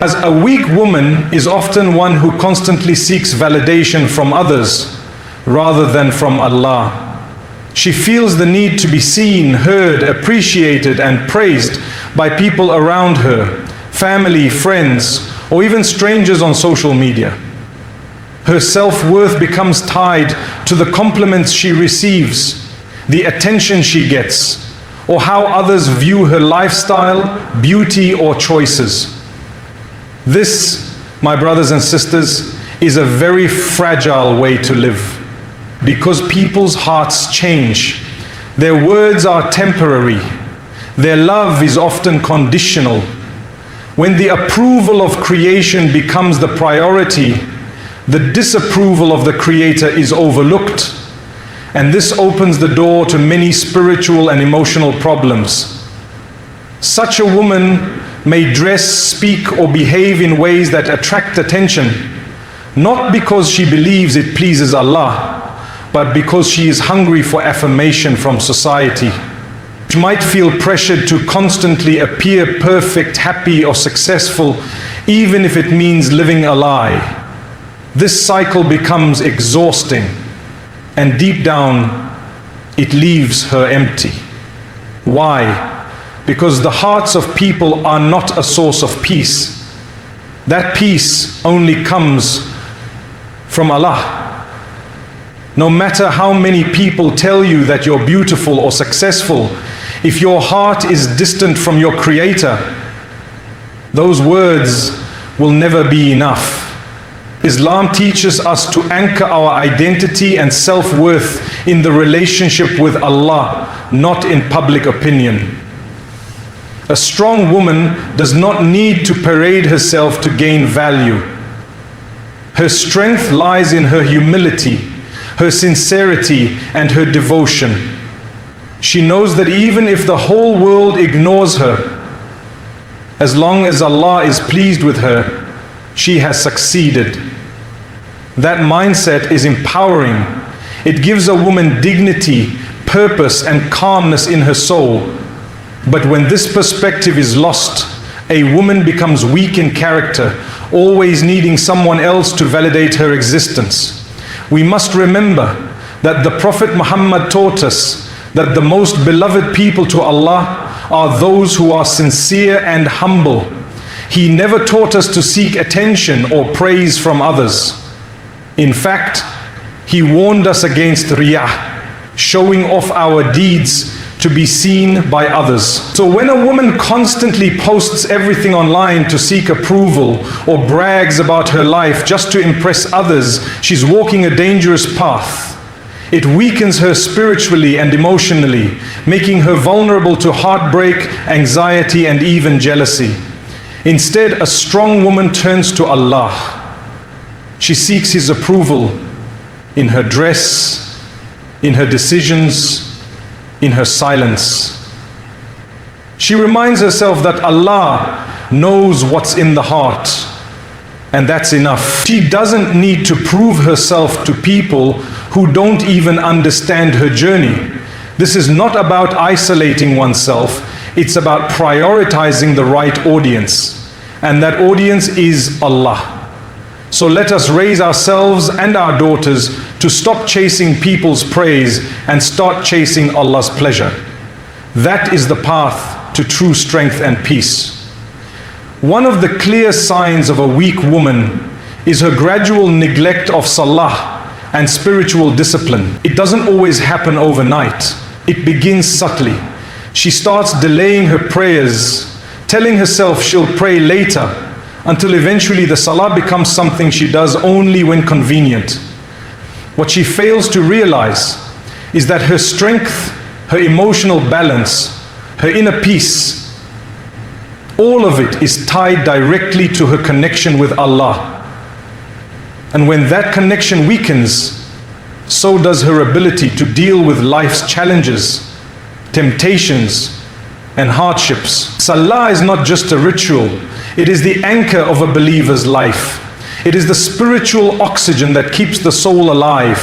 As a weak woman is often one who constantly seeks validation from others rather than from Allah. She feels the need to be seen, heard, appreciated and praised by people around her, family, friends, or even strangers on social media. Her self-worth becomes tied to the compliments she receives, the attention she gets, or how others view her lifestyle, beauty, or choices. This, my brothers and sisters, is a very fragile way to live, because people's hearts change. Their words are temporary. Their love is often conditional. When the approval of creation becomes the priority, the disapproval of the Creator is overlooked, and this opens the door to many spiritual and emotional problems. Such a woman may dress, speak, or behave in ways that attract attention, not because she believes it pleases Allah, but because she is hungry for affirmation from society. She might feel pressured to constantly appear perfect, happy, or successful, even if it means living a lie. This cycle becomes exhausting, and deep down, it leaves her empty. Why? Because the hearts of people are not a source of peace. That peace only comes from Allah. No matter how many people tell you that you're beautiful or successful, if your heart is distant from your Creator, those words will never be enough. Islam teaches us to anchor our identity and self-worth in the relationship with Allah, not in public opinion. A strong woman does not need to parade herself to gain value. Her strength lies in her humility, her sincerity, and her devotion. She knows that even if the whole world ignores her, as long as Allah is pleased with her, she has succeeded. That mindset is empowering. It gives a woman dignity, purpose, and calmness in her soul. But when this perspective is lost, a woman becomes weak in character, always needing someone else to validate her existence. We must remember that the Prophet Muhammad taught us that the most beloved people to Allah are those who are sincere and humble. He never taught us to seek attention or praise from others. In fact, he warned us against riyah, showing off our deeds to be seen by others. So when a woman constantly posts everything online to seek approval or brags about her life just to impress others, she's walking a dangerous path. It weakens her spiritually and emotionally, making her vulnerable to heartbreak, anxiety, and even jealousy. Instead, a strong woman turns to Allah. She seeks His approval in her dress, in her decisions, in her silence. She reminds herself that Allah knows what's in the heart, and that's enough. She doesn't need to prove herself to people who don't even understand her journey. This is not about isolating oneself, it's about prioritizing the right audience, and that audience is Allah. So let us raise ourselves and our daughters to stop chasing people's praise and start chasing Allah's pleasure. That is the path to true strength and peace. One of the clear signs of a weak woman is her gradual neglect of salah and spiritual discipline. It doesn't always happen overnight. It begins subtly. She starts delaying her prayers, telling herself she'll pray later, until eventually the salah becomes something she does only when convenient. What she fails to realize is that her strength, her emotional balance, her inner peace, all of it is tied directly to her connection with Allah. And when that connection weakens, so does her ability to deal with life's challenges, temptations, and hardships. Salah is not just a ritual. It is the anchor of a believer's life. It is the spiritual oxygen that keeps the soul alive.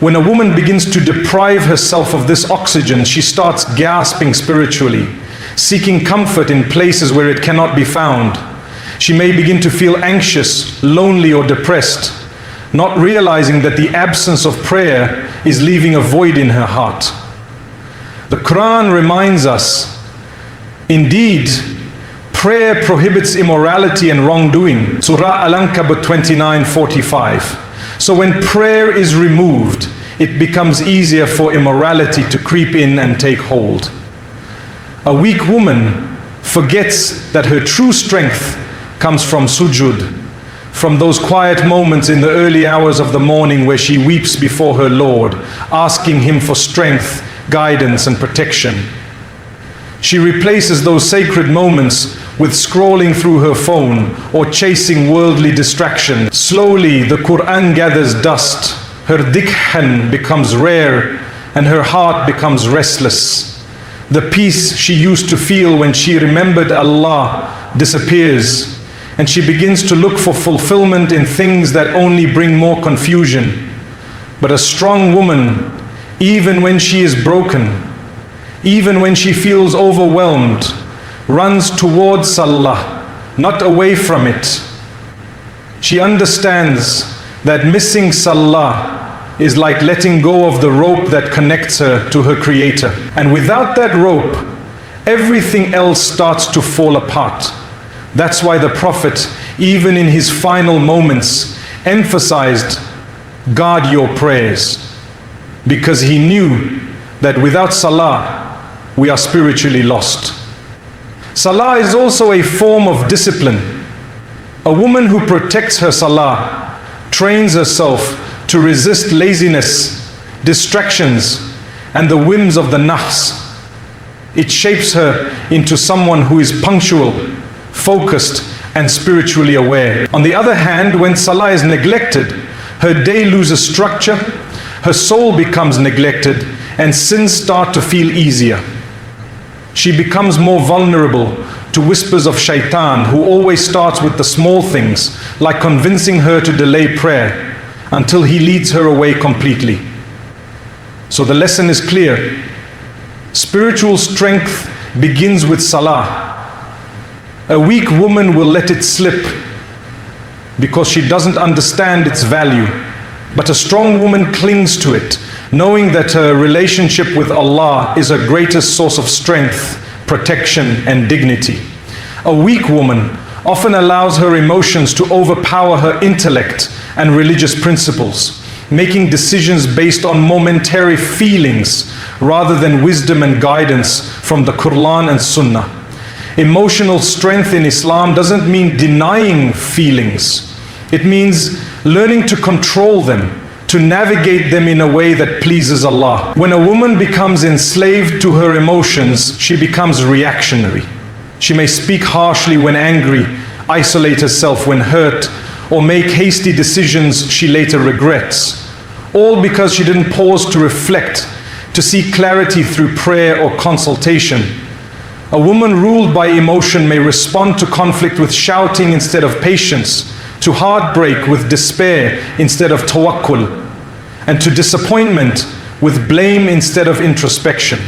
When a woman begins to deprive herself of this oxygen, she starts gasping spiritually, seeking comfort in places where it cannot be found. She may begin to feel anxious, lonely, or depressed, not realizing that the absence of prayer is leaving a void in her heart. The Quran reminds us, indeed, prayer prohibits immorality and wrongdoing. Surah Al-Ankabut 29:45. So when prayer is removed, it becomes easier for immorality to creep in and take hold. A weak woman forgets that her true strength comes from sujud, from those quiet moments in the early hours of the morning where she weeps before her Lord, asking Him for strength, guidance, and protection. She replaces those sacred moments with scrolling through her phone or chasing worldly distraction. Slowly, the Quran gathers dust, her dikhan becomes rare, and her heart becomes restless. The peace she used to feel when she remembered Allah disappears, and she begins to look for fulfillment in things that only bring more confusion. But a strong woman, even when she is broken, even when she feels overwhelmed, runs towards Salah, not away from it. She understands that missing Salah is like letting go of the rope that connects her to her Creator. And without that rope, everything else starts to fall apart. That's why the Prophet, even in his final moments, emphasized, guard your prayers, because he knew that without Salah, we are spiritually lost. Salah is also a form of discipline. A woman who protects her Salah trains herself to resist laziness, distractions, and the whims of the nafs. It shapes her into someone who is punctual, focused, and spiritually aware. On the other hand, when Salah is neglected, her day loses structure, her soul becomes neglected, and sins start to feel easier. She becomes more vulnerable to whispers of shaitan, who always starts with the small things, like convincing her to delay prayer until he leads her away completely. So the lesson is clear. Spiritual strength begins with Salah. A weak woman will let it slip because she doesn't understand its value. But a strong woman clings to it, knowing that her relationship with Allah is her greatest source of strength, protection, and dignity. A weak woman often allows her emotions to overpower her intellect and religious principles, making decisions based on momentary feelings rather than wisdom and guidance from the Quran and Sunnah. Emotional strength in Islam doesn't mean denying feelings. It means learning to control them, to navigate them in a way that pleases Allah. When a woman becomes enslaved to her emotions, she becomes reactionary. She may speak harshly when angry, isolate herself when hurt, or make hasty decisions she later regrets, all because she didn't pause to reflect, to seek clarity through prayer or consultation. A woman ruled by emotion may respond to conflict with shouting instead of patience, to heartbreak with despair instead of tawakkul, and to disappointment with blame instead of introspection.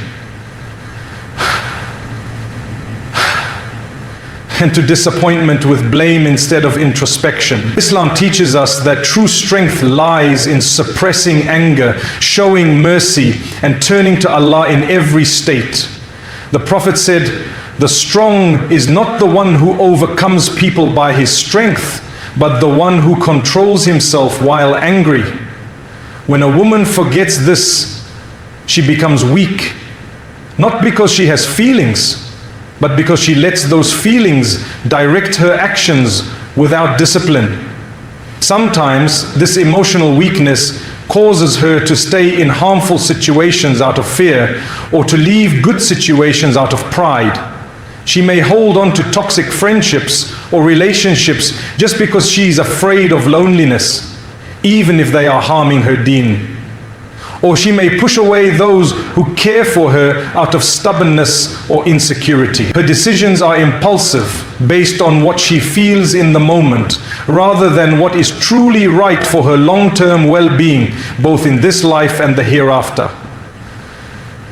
Islam teaches us that true strength lies in suppressing anger, showing mercy, and turning to Allah in every state. The Prophet said, "The strong is not the one who overcomes people by his strength, but the one who controls himself while angry." When a woman forgets this, she becomes weak, not because she has feelings, but because she lets those feelings direct her actions without discipline. Sometimes this emotional weakness causes her to stay in harmful situations out of fear, or to leave good situations out of pride. She may hold on to toxic friendships or relationships just because she is afraid of loneliness, even if they are harming her deen. Or she may push away those who care for her out of stubbornness or insecurity. Her decisions are impulsive, based on what she feels in the moment, rather than what is truly right for her long-term well-being, both in this life and the hereafter.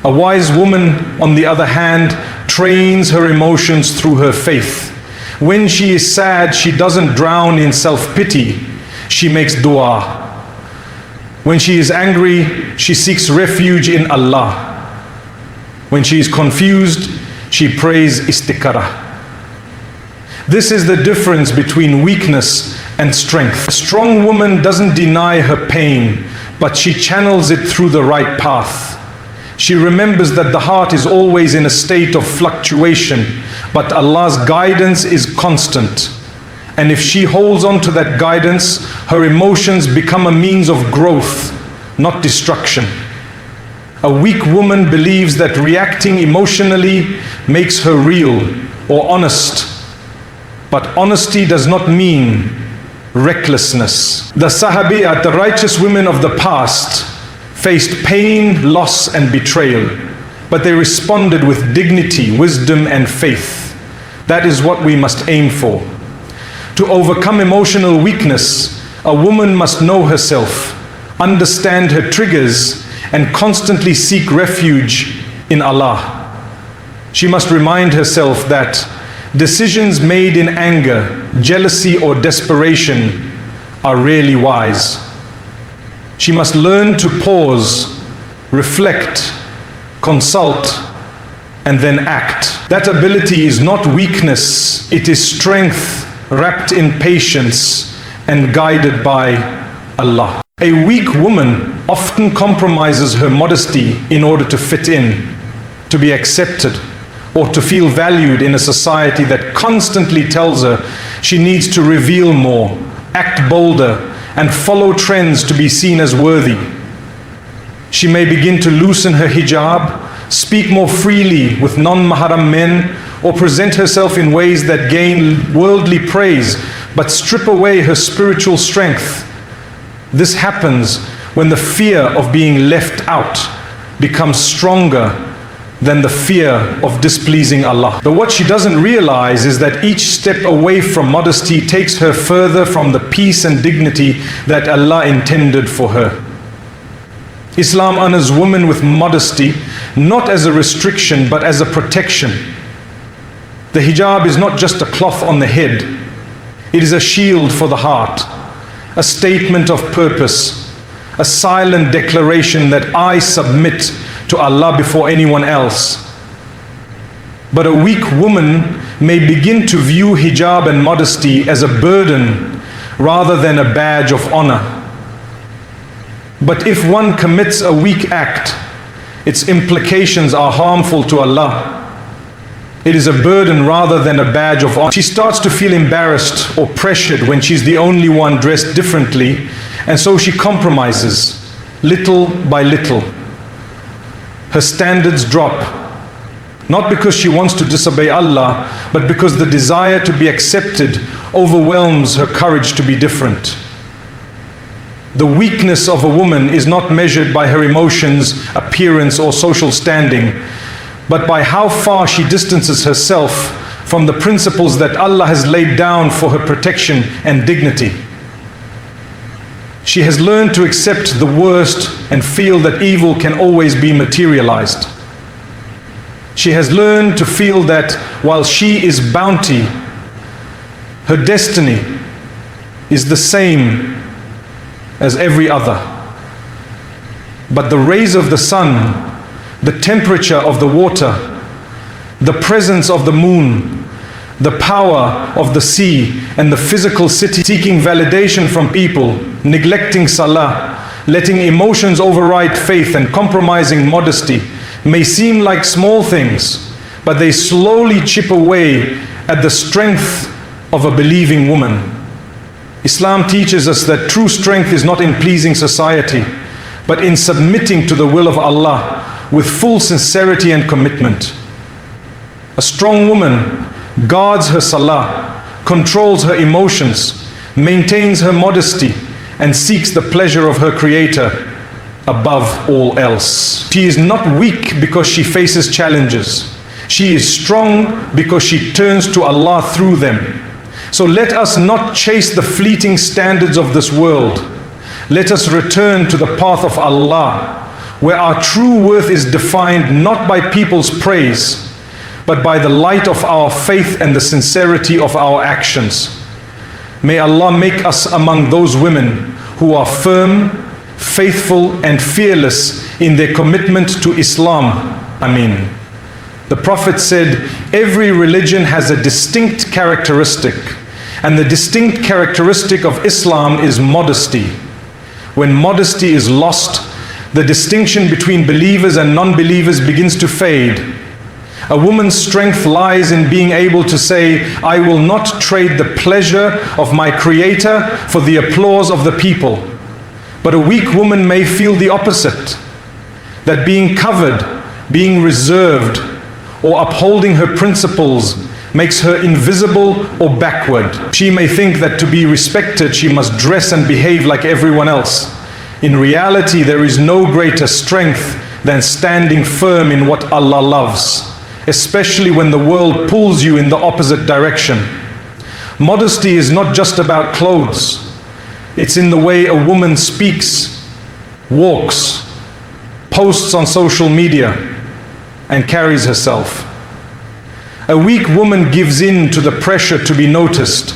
A wise woman, on the other hand, trains her emotions through her faith. When she is sad, she doesn't drown in self-pity. She makes dua. When she is angry, she seeks refuge in Allah. When she is confused, she prays istiqara. This is the difference between weakness and strength. A strong woman doesn't deny her pain, but she channels it through the right path. She remembers that the heart is always in a state of fluctuation, but Allah's guidance is constant. And if she holds on to that guidance, her emotions become a means of growth, not destruction. A weak woman believes that reacting emotionally makes her real or honest. But honesty does not mean recklessness. The Sahabiyat, the righteous women of the past, faced pain, loss and betrayal, but they responded with dignity, wisdom and faith. That is what we must aim for. To overcome emotional weakness, a woman must know herself, understand her triggers, and constantly seek refuge in Allah. She must remind herself that decisions made in anger, jealousy, or desperation are rarely wise. She must learn to pause, reflect, consult, and then act. That ability is not weakness, it is strength wrapped in patience and guided by Allah. A weak woman often compromises her modesty in order to fit in, to be accepted, or to feel valued in a society that constantly tells her she needs to reveal more, act bolder, and follow trends to be seen as worthy. She may begin to loosen her hijab, speak more freely with non-mahram men, or present herself in ways that gain worldly praise but strip away her spiritual strength. This happens when the fear of being left out becomes stronger than the fear of displeasing Allah. But what she doesn't realize is that each step away from modesty takes her further from the peace and dignity that Allah intended for her. Islam honors women with modesty, not as a restriction but as a protection. The hijab is not just a cloth on the head. It is a shield for the heart, a statement of purpose, a silent declaration that I submit to Allah before anyone else. But a weak woman may begin to view hijab and modesty as a burden rather than a badge of honor. But if one commits a weak act, its implications are harmful to Allah. It is a burden rather than a badge of honor. She starts to feel embarrassed or pressured when she's the only one dressed differently, and so she compromises little by little. Her standards drop, not because she wants to disobey Allah, but because the desire to be accepted overwhelms her courage to be different. The weakness of a woman is not measured by her emotions, appearance, or social standing, but by how far she distances herself from the principles that Allah has laid down for her protection and dignity. She has learned to accept the worst and feel that evil can always be materialized. She has learned to feel that while she is bounty, her destiny is the same as every other. But the rays of the sun, the temperature of the water, the presence of the moon, the power of the sea and the physical city seeking validation from people, neglecting salah, letting emotions override faith and compromising modesty may seem like small things, but they slowly chip away at the strength of a believing woman. Islam teaches us that true strength is not in pleasing society, but in submitting to the will of Allah with full sincerity and commitment. A strong woman guards her salah, controls her emotions, maintains her modesty, and seeks the pleasure of her Creator above all else. She is not weak because she faces challenges. She is strong because she turns to Allah through them. So let us not chase the fleeting standards of this world. Let us return to the path of Allah, where our true worth is defined not by people's praise, but by the light of our faith and the sincerity of our actions. May Allah make us among those women who are firm, faithful and fearless in their commitment to Islam. Ameen. The Prophet said, every religion has a distinct characteristic, and the distinct characteristic of Islam is modesty. When modesty is lost, the distinction between believers and non-believers begins to fade. A woman's strength lies in being able to say, I will not trade the pleasure of my Creator for the applause of the people. But a weak woman may feel the opposite, that being covered, being reserved, or upholding her principles makes her invisible or backward. She may think that to be respected, she must dress and behave like everyone else. In reality, there is no greater strength than standing firm in what Allah loves, especially when the world pulls you in the opposite direction. Modesty is not just about clothes. It's in the way a woman speaks, walks, posts on social media, and carries herself. A weak woman gives in to the pressure to be noticed.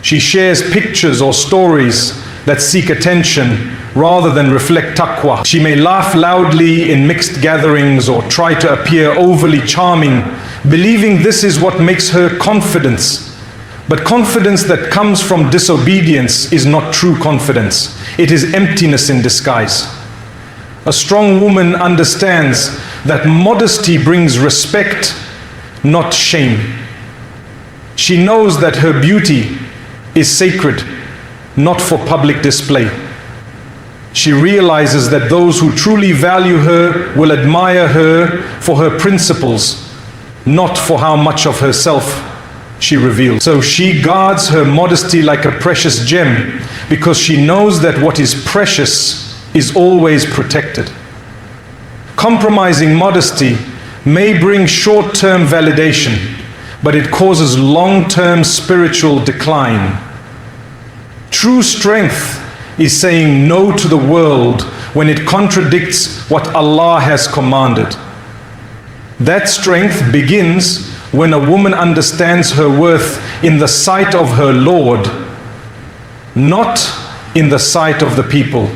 She shares pictures or stories that seek attention rather than reflect taqwa. She may laugh loudly in mixed gatherings or try to appear overly charming, believing this is what makes her confidence. But confidence that comes from disobedience is not true confidence. It is emptiness in disguise. A strong woman understands that modesty brings respect, not shame. She knows that her beauty is sacred, not for public display. She realizes that those who truly value her will admire her for her principles, not for how much of herself she reveals. So she guards her modesty like a precious gem, because she knows that what is precious is always protected. Compromising modesty may bring short-term validation, but it causes long-term spiritual decline. True strength is saying no to the world when it contradicts what Allah has commanded. That strength begins when a woman understands her worth in the sight of her Lord, not in the sight of the people.